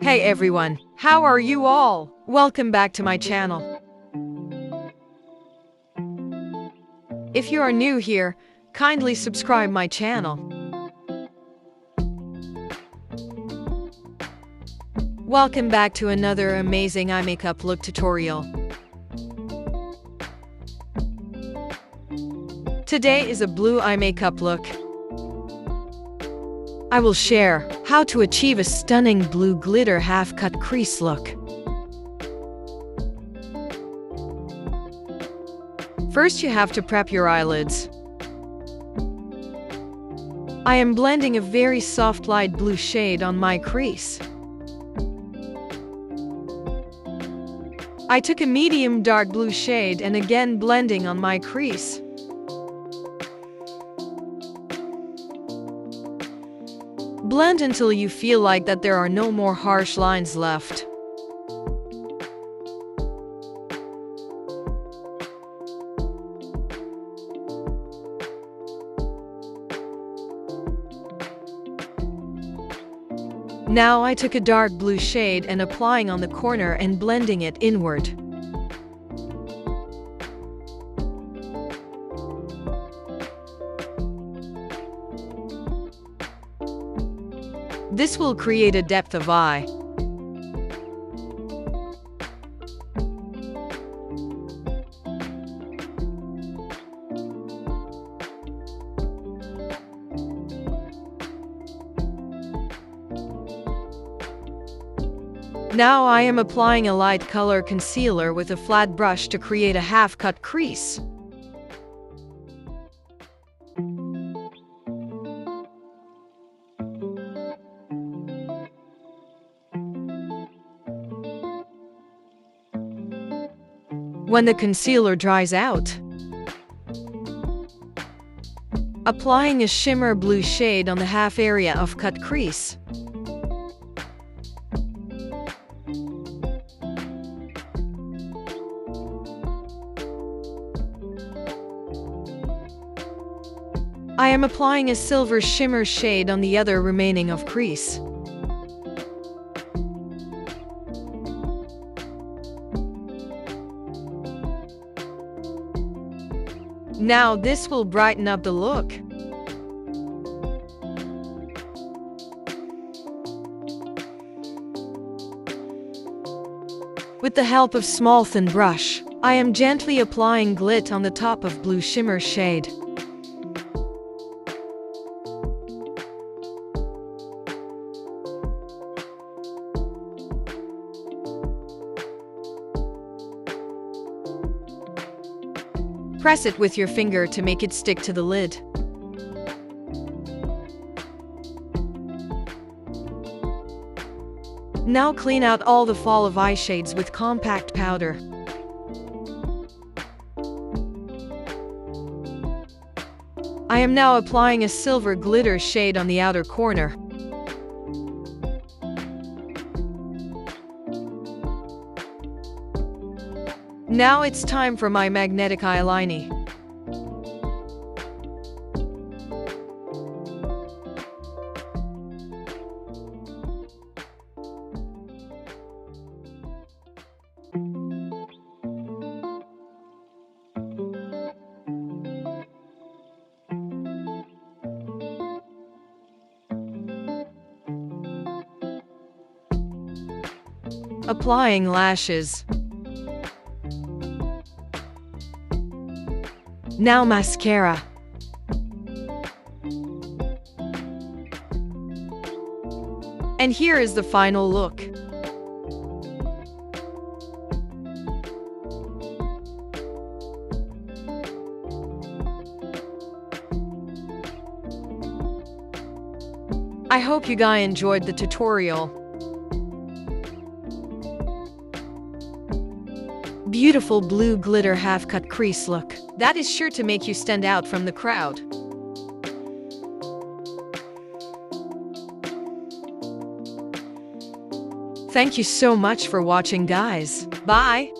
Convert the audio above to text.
Hey everyone, how are you all? Welcome back to my channel. If you are new here, kindly subscribe my channel. Welcome back to another amazing eye makeup look tutorial. Today is a blue eye makeup look. I will share how to achieve a stunning blue glitter half-cut crease look. First, you have to prep your eyelids. I am blending a very soft light blue shade on my crease. I took a medium dark blue shade and again blending on my crease. Blend until you feel like that there are no more harsh lines left. Now I took a dark blue shade and applying on the corner and blending it inward. This will create a depth of eye. Now I am applying a light color concealer with a flat brush to create a half-cut crease. When the concealer dries out, applying a shimmer blue shade on the half area of cut crease. I am applying a silver shimmer shade on the other remaining of crease. Now this will brighten up the look. With the help of small thin brush, I am gently applying glit on the top of blue shimmer shade. Press it with your finger to make it stick to the lid. Now clean out all the fall of eye shades with compact powder. I am now applying a silver glitter shade on the outer corner. Now it's time for my magnetic eyeliner. Applying lashes. Now mascara. And here is the final look. I hope you guys enjoyed the tutorial. Beautiful blue glitter half-cut crease look. That is sure to make you stand out from the crowd. Thank you so much for watching, guys. Bye!